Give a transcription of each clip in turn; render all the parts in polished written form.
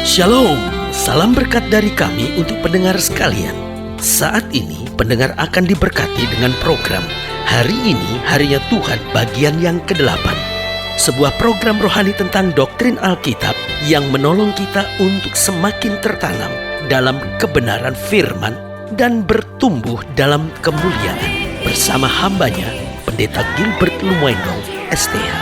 Shalom, salam berkat dari kami untuk pendengar sekalian. Saat ini pendengar akan diberkati dengan program Hari Ini Harinya Tuhan bagian yang ke-8. Sebuah program rohani tentang doktrin Alkitab yang menolong kita untuk semakin tertanam dalam kebenaran firman dan bertumbuh dalam kemuliaan. Bersama hambanya, Pendeta Gilbert Lumwendong, STH.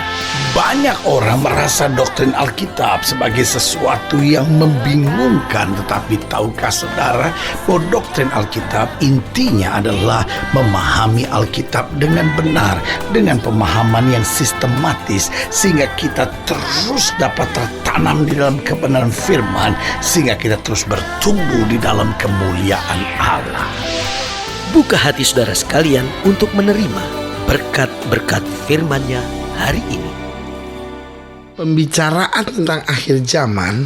Banyak orang merasa doktrin Alkitab sebagai sesuatu yang membingungkan. Tetapi tahukah saudara bahwa doktrin Alkitab intinya adalah memahami Alkitab dengan benar, dengan pemahaman yang sistematis, sehingga kita terus dapat tertanam di dalam kebenaran firman, sehingga kita terus bertumbuh di dalam kemuliaan Allah. Buka hati saudara sekalian untuk menerima berkat-berkat firman-Nya hari ini. Pembicaraan tentang akhir zaman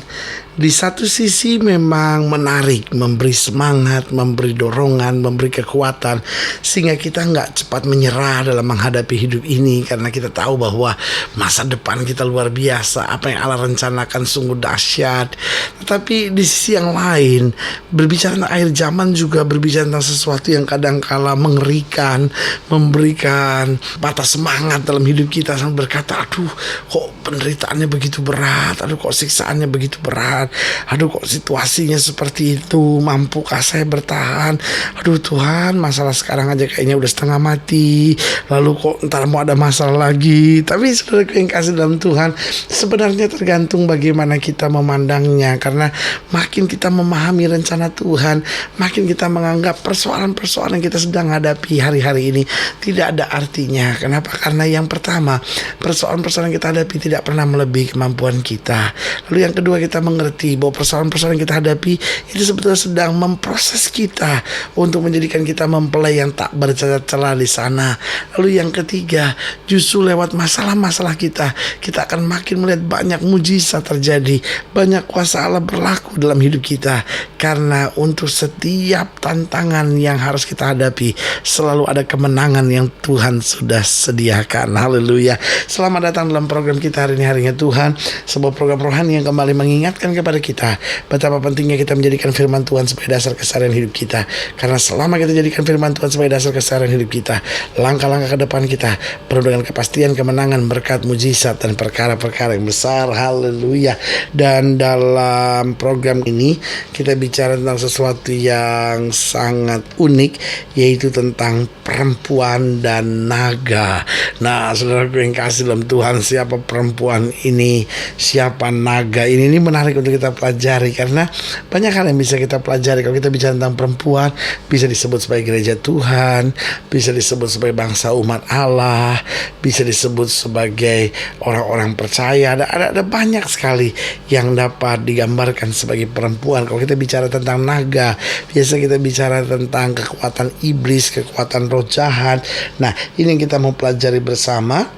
di satu sisi memang menarik, memberi semangat, memberi dorongan, memberi kekuatan, sehingga kita nggak cepat menyerah dalam menghadapi hidup ini, karena kita tahu bahwa masa depan kita luar biasa, apa yang Allah rencanakan sungguh dahsyat. Tetapi di sisi yang lain, berbicara tentang akhir zaman juga berbicara tentang sesuatu yang kadang-kala mengerikan, memberikan patah semangat dalam hidup kita, sampai berkata, aduh kok penderitaannya begitu berat, aduh kok siksaannya begitu berat, aduh kok situasinya seperti itu, mampukah saya bertahan, aduh Tuhan masalah sekarang aja kayaknya udah setengah mati, lalu kok ntar mau ada masalah lagi. Tapi saudara yang kasih dalam Tuhan, sebenarnya tergantung bagaimana kita memandangnya, karena makin kita memahami rencana Tuhan, makin kita menganggap persoalan-persoalan yang kita sedang hadapi hari-hari ini tidak ada artinya. Kenapa? Karena yang pertama, persoalan-persoalan yang kita hadapi tidak pernah melebihi kemampuan kita. Lalu yang kedua, kita mengerti bahwa persoalan-persoalan yang kita hadapi itu sebetulnya sedang memproses kita untuk menjadikan kita mempelai yang tak bercacat celah di sana. Lalu yang ketiga, justru lewat masalah-masalah kita akan makin melihat banyak mujizat terjadi, banyak kuasa Allah berlaku dalam hidup kita. Karena untuk setiap tantangan yang harus kita hadapi selalu ada kemenangan yang Tuhan sudah sediakan. Haleluya. Selamat datang dalam program kita Hari Ini Harinya Tuhan, sebuah program rohani yang kembali mengingatkan kepada kita betapa pentingnya kita menjadikan firman Tuhan sebagai dasar keseharian hidup kita. Karena selama kita jadikan firman Tuhan sebagai dasar keseharian hidup kita, langkah-langkah ke depan kita penuh dengan kepastian kemenangan, berkat, mujizat, dan perkara-perkara yang besar. Haleluya. Dan dalam program ini kita bicara tentang sesuatu yang sangat unik, yaitu tentang perempuan dan naga. Nah, saudaraku yang kasih dalam Tuhan, siapa perempuan ini, siapa naga ini menarik untuk kita pelajari, karena banyak hal yang bisa kita pelajari. Kalau kita bicara tentang perempuan, bisa disebut sebagai gereja Tuhan, bisa disebut sebagai bangsa umat Allah, bisa disebut sebagai orang-orang percaya. Ada banyak sekali yang dapat digambarkan sebagai perempuan. Kalau kita bicara tentang naga, biasa kita bicara tentang kekuatan iblis, kekuatan roh jahat. Nah, ini yang kita mau pelajari bersama,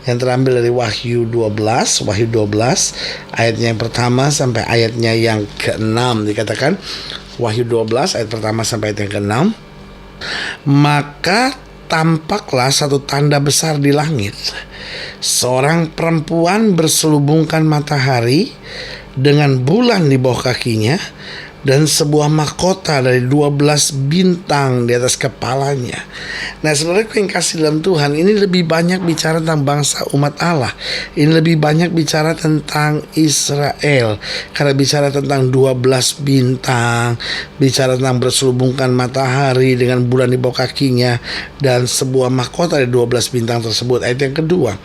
yang terambil dari Wahyu 12 ayatnya yang pertama sampai ayatnya yang ke-6. Dikatakan Wahyu 12 ayat pertama sampai ayat yang ke-6. Maka tampaklah satu tanda besar di langit, seorang perempuan berselubungkan matahari dengan bulan di bawah kakinya, dan sebuah mahkota dari 12 bintang di atas kepalanya. Nah, saudaraku yang kasih dalam Tuhan, ini lebih banyak bicara tentang bangsa umat Allah. Ini lebih banyak bicara tentang Israel, karena bicara tentang 12 bintang, bicara tentang berselubungkan matahari dengan bulan di bawah kakinya, dan sebuah mahkota dari 12 bintang tersebut. Ayat yang kedua,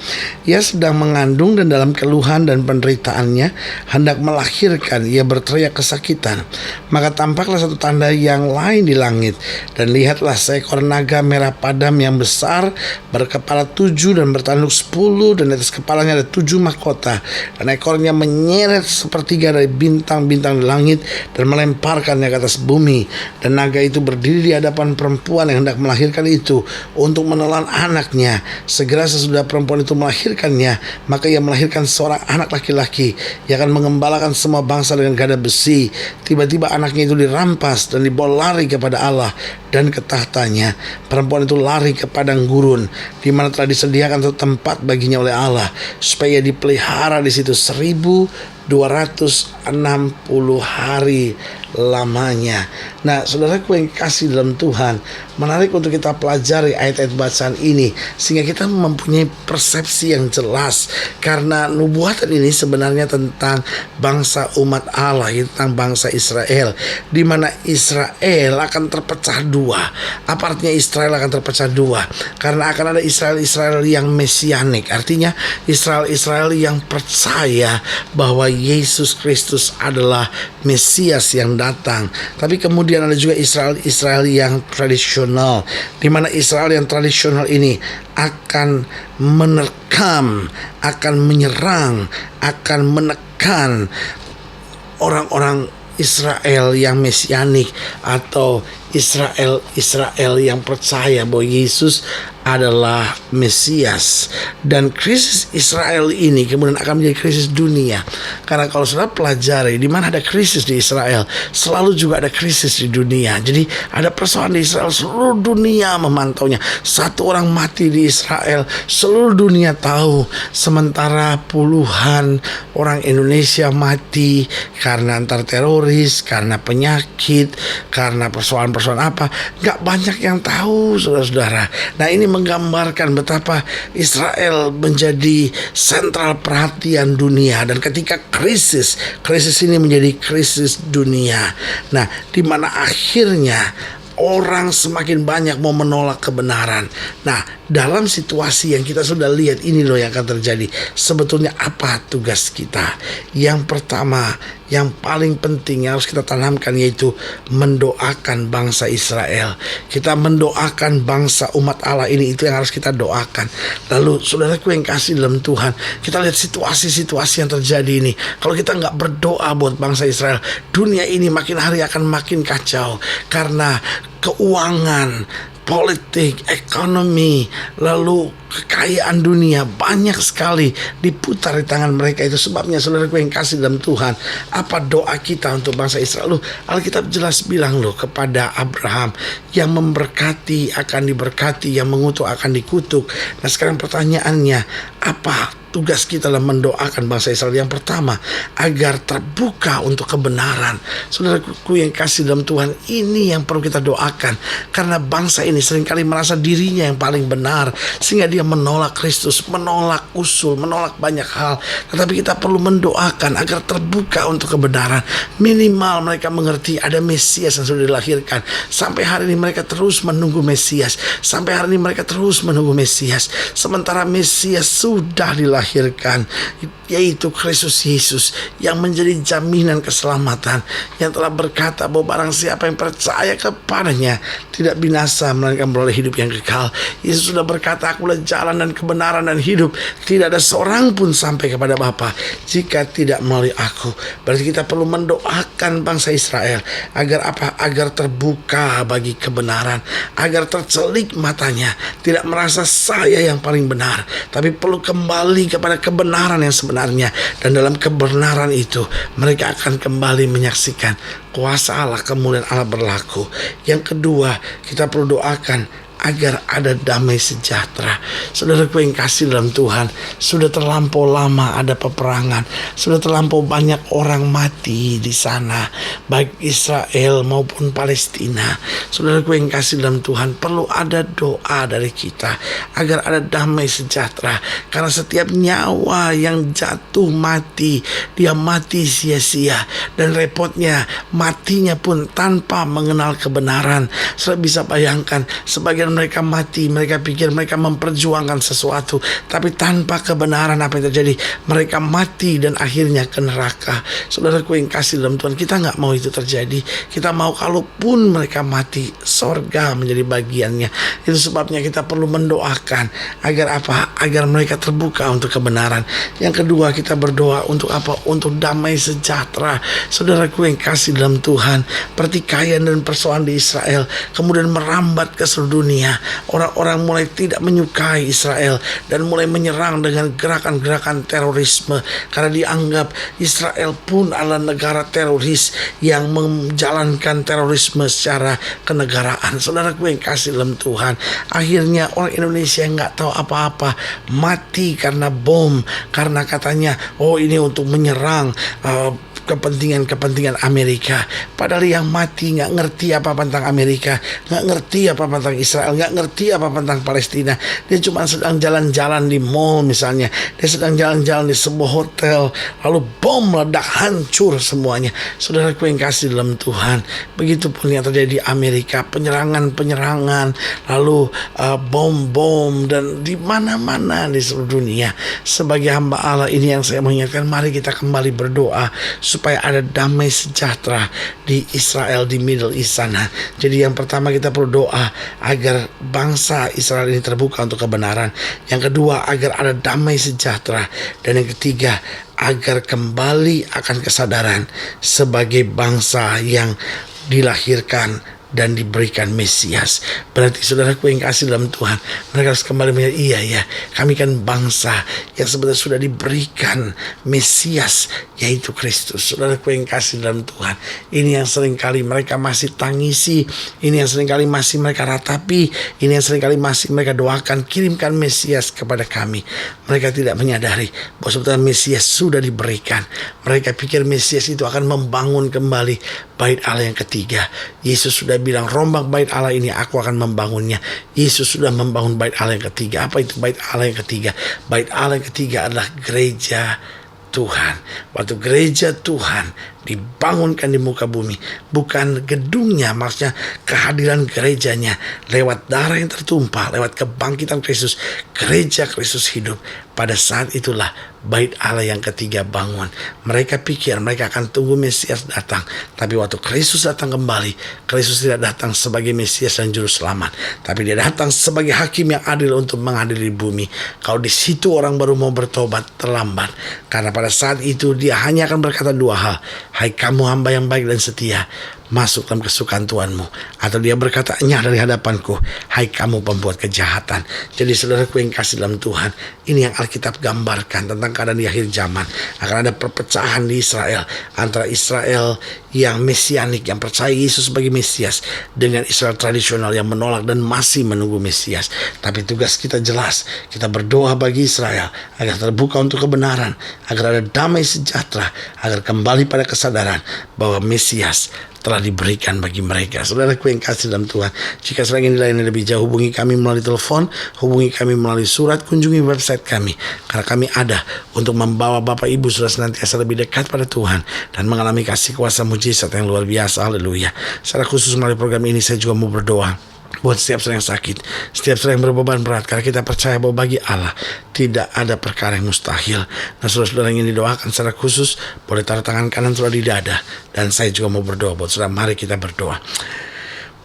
ia sedang mengandung dan dalam keluhan dan penderitaannya hendak melahirkan, ia berteriak kesakitan. Maka tampaklah satu tanda yang lain di langit, dan lihatlah seekor naga merah padam yang besar, berkepala 7 dan bertanduk 10, dan di atas kepalanya ada 7 mahkota, dan ekornya menyeret sepertiga dari bintang-bintang di langit dan melemparkannya ke atas bumi. Dan naga itu berdiri di hadapan perempuan yang hendak melahirkan itu untuk menelan anaknya. Segera sesudah perempuan itu melahirkannya, maka ia melahirkan seorang anak laki-laki. Ia akan mengembalakan semua bangsa dengan gada besi. Tiba-tiba anaknya itu dirampas dan dibawa lari kepada Allah dan ke tahtanya. Perempuan itu lari ke padang gurun, di mana telah disediakan satu tempat baginya oleh Allah, supaya dipelihara di situ 1440 260 hari lamanya. Nah, saudaraku yang kasih dalam Tuhan, menarik untuk kita pelajari ayat-ayat bacaan ini sehingga kita mempunyai persepsi yang jelas, karena nubuatan ini sebenarnya tentang bangsa umat Allah, tentang bangsa Israel, di mana Israel akan terpecah dua. Apa artinya Israel akan terpecah dua? Karena akan ada Israel yang mesianik, artinya Israel yang percaya bahwa Yesus Kristus adalah Mesias yang datang. Tapi kemudian ada juga Israel yang tradisional, di mana Israel yang tradisional ini akan menerkam, akan menyerang, akan menekan orang-orang Israel yang mesianik, atau Israel yang percaya bahwa Yesus adalah Mesias. Dan krisis Israel ini kemudian akan menjadi krisis dunia, karena kalau saudara pelajari, di mana ada krisis di Israel, selalu juga ada krisis di dunia. Jadi ada persoalan di Israel, seluruh dunia memantaunya. Satu orang mati di Israel, seluruh dunia tahu. Sementara puluhan orang Indonesia mati karena antar teroris, karena penyakit, karena persoalan apa, gak banyak yang tahu, saudara-saudara. Nah, ini menggambarkan betapa Israel menjadi sentral perhatian dunia, dan ketika krisis ini menjadi krisis dunia. Nah, di mana akhirnya orang semakin banyak mau menolak kebenaran. Nah, dalam situasi yang kita sudah lihat ini loh yang akan terjadi. Sebetulnya apa tugas kita? Yang pertama, yang paling penting yang harus kita tanamkan, yaitu mendoakan bangsa Israel. Kita mendoakan bangsa umat Allah ini, itu yang harus kita doakan. Lalu saudaraku yang kasih dalam Tuhan, kita lihat situasi-situasi yang terjadi ini. Kalau kita nggak berdoa buat bangsa Israel, dunia ini makin hari akan makin kacau, karena keuangan, politik, ekonomi, lalu kekayaan dunia banyak sekali diputar di tangan mereka. Itu sebabnya saudaraku yang kasih dalam Tuhan, apa doa kita untuk bangsa Israel? Alkitab jelas bilang kepada Abraham, yang memberkati akan diberkati, yang mengutuk akan dikutuk. Nah, sekarang pertanyaannya, apa tugas kita dalam mendoakan bangsa Israel? Yang pertama, agar terbuka untuk kebenaran. Saudaraku yang kasih dalam Tuhan, ini yang perlu kita doakan, karena bangsa ini seringkali merasa dirinya yang paling benar, sehingga dia menolak Kristus, menolak usul, menolak banyak hal. Tetapi kita perlu mendoakan agar terbuka untuk kebenaran. Minimal mereka mengerti ada Mesias yang sudah dilahirkan. Sampai hari ini mereka terus menunggu Mesias. Sampai hari ini mereka terus menunggu Mesias. Sementara Mesias sudah dilahirkan, yaitu Kristus Yesus, yang menjadi jaminan keselamatan, yang telah berkata bahwa barang siapa yang percaya kepadanya tidak binasa, melainkan beroleh hidup yang kekal. Yesus sudah berkata, akulah jalan dan kebenaran dan hidup. Tidak ada seorang pun sampai kepada Bapa jika tidak melalui aku. Berarti kita perlu mendoakan bangsa Israel agar apa? Agar terbuka bagi kebenaran, agar tercelik matanya, tidak merasa saya yang paling benar, tapi perlu kembali kepada kebenaran yang sebenarnya. Dan dalam kebenaran itu mereka akan kembali menyaksikan kuasa Allah, kemuliaan Allah berlaku. Yang kedua, kita perlu doakan agar ada damai sejahtera. Saudaraku yang kasih dalam Tuhan, sudah terlampau lama ada peperangan, sudah terlampau banyak orang mati di sana, baik Israel maupun Palestina. Saudaraku yang kasih dalam Tuhan, perlu ada doa dari kita agar ada damai sejahtera, karena setiap nyawa yang jatuh mati, dia mati sia-sia, dan repotnya matinya pun tanpa mengenal kebenaran. Saudara bisa bayangkan, sebagian mereka mati, mereka pikir mereka memperjuangkan sesuatu, tapi tanpa kebenaran apa yang terjadi? Mereka mati dan akhirnya ke neraka. Saudaraku yang kasih dalam Tuhan, kita gak mau itu terjadi. Kita mau kalaupun mereka mati, sorga menjadi bagiannya. Itu sebabnya kita perlu mendoakan agar apa? Agar mereka terbuka untuk kebenaran. Yang kedua, kita berdoa untuk apa? Untuk damai sejahtera. Saudaraku yang kasih dalam Tuhan, pertikaian dan persoalan di Israel kemudian merambat ke seluruh dunia. dunia. Orang-orang mulai tidak menyukai Israel dan mulai menyerang dengan gerakan-gerakan terorisme karena dianggap Israel pun adalah negara teroris yang menjalankan terorisme secara kenegaraan. Saudaraku yang kasih dalam Tuhan, akhirnya orang Indonesia yang nggak tahu apa-apa mati karena bom, karena katanya ini untuk menyerang kepentingan Amerika. Padahal yang mati nggak ngerti apa-apa tentang Amerika, nggak ngerti apa-apa tentang Israel, nggak ngerti apa-apa tentang Palestina. Dia cuma sedang jalan-jalan di mall misalnya, dia sedang jalan-jalan di sebuah hotel, lalu bom meledak, hancur semuanya. Saudaraku yang kasih dalam Tuhan, begitupun yang terjadi di Amerika, penyerangan, lalu bom-bom dan di mana-mana di seluruh dunia. Sebagai hamba Allah ini yang saya mengingatkan, mari kita kembali berdoa supaya ada damai sejahtera di Israel, di Middle East sana. Jadi yang pertama kita perlu doa agar bangsa Israel ini terbuka untuk kebenaran. Yang kedua agar ada damai sejahtera. Dan yang ketiga agar kembali akan kesadaran sebagai bangsa yang dilahirkan dan diberikan Mesias. Berarti saudaraku yang kasih dalam Tuhan, mereka harus kembali melihat, iya ya, kami kan bangsa yang sebenarnya sudah diberikan Mesias, yaitu Kristus. Saudaraku yang kasih dalam Tuhan, ini yang seringkali mereka masih tangisi, ini yang seringkali masih mereka ratapi, ini yang seringkali masih mereka doakan, kirimkan Mesias kepada kami. Mereka tidak menyadari bahwa sebetulnya Mesias sudah diberikan. Mereka pikir Mesias itu akan membangun kembali bait Allah yang ketiga. Yesus sudah bilang, rombak bait Allah ini aku akan membangunnya. Yesus sudah membangun bait Allah yang ketiga. Apa itu bait Allah yang ketiga? Bait Allah yang ketiga adalah gereja Tuhan. Waktu gereja Tuhan dibangunkan di muka bumi, bukan gedungnya, maksudnya kehadiran gerejanya lewat darah yang tertumpah, lewat kebangkitan Kristus, gereja Kristus hidup. Pada saat itulah bait Allah yang ketiga bangun. Mereka pikir mereka akan tunggu Mesias datang, tapi waktu Kristus datang kembali, Kristus tidak datang sebagai Mesias dan Juru Selamat, tapi dia datang sebagai hakim yang adil untuk mengadili bumi. Kalau di situ orang baru mau bertobat, terlambat. Karena pada saat itu dia hanya akan berkata dua hal: hai kamu hamba yang baik dan setia, masuk dalam kesukaan Tuhanmu. Atau dia berkata, nyah dari hadapanku, hai kamu pembuat kejahatan. Jadi saudaraku yang kasih dalam Tuhan, ini yang Alkitab gambarkan tentang keadaan di akhir zaman. Akan ada perpecahan di Israel, antara Israel yang mesianik, yang percaya Yesus sebagai Mesias, dengan Israel tradisional yang menolak dan masih menunggu Mesias. Tapi tugas kita jelas, kita berdoa bagi Israel agar terbuka untuk kebenaran, agar ada damai sejahtera, agar kembali pada kesadaran bahwa Mesias telah diberikan bagi mereka. Saudaraku yang kasih dalam Tuhan, jika sedang ingin dilayani lebih jauh, hubungi kami melalui telepon, hubungi kami melalui surat, kunjungi website kami, karena kami ada untuk membawa Bapak Ibu sudah senantiasa lebih dekat pada Tuhan dan mengalami kasih kuasa mujizat yang luar biasa. Haleluya. Secara khusus melalui program ini saya juga mau berdoa buat setiap saudara yang sakit, setiap saudara yang berbeban berat, karena kita percaya bahwa bagi Allah tidak ada perkara yang mustahil. Nah, saudara-saudara yang ingin didoakan secara khusus, boleh taruh tangan kanan saudara di dada, dan saya juga mau berdoa buat saudara. Mari kita berdoa.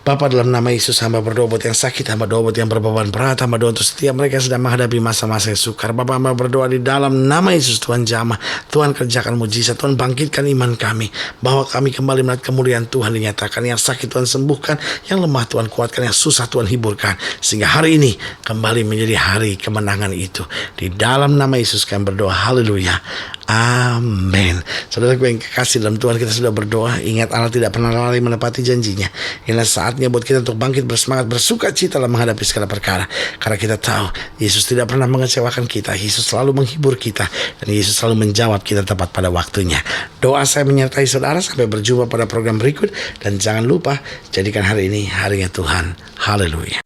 Bapa, dalam nama Yesus, hamba berdoa buat yang sakit, hamba doa buat yang berbeban berat, hamba doa untuk setiap mereka yang sedang menghadapi masa-masa yang sukar. Bapa, hamba berdoa di dalam nama Yesus, Tuhan jamah, Tuhan kerjakan mujizat, Tuhan bangkitkan iman kami, bahwa kami kembali melihat kemuliaan Tuhan dinyatakan. Yang sakit Tuhan sembuhkan, yang lemah Tuhan kuatkan, yang susah Tuhan hiburkan, sehingga hari ini kembali menjadi hari kemenangan itu. Di dalam nama Yesus kami berdoa, haleluya, amin. Saudaraku yang kekasih dalam Tuhan, kita sudah berdoa. Ingat, Allah tidak pernah lalai menepati janjinya. Inilah saatnya buat kita untuk bangkit bersemangat, bersuka cita dalam menghadapi segala perkara, karena kita tahu Yesus tidak pernah mengecewakan kita. Yesus selalu menghibur kita, dan Yesus selalu menjawab kita tepat pada waktunya. Doa saya menyertai saudara sampai berjumpa pada program berikut, dan jangan lupa jadikan hari ini harinya Tuhan. Haleluya.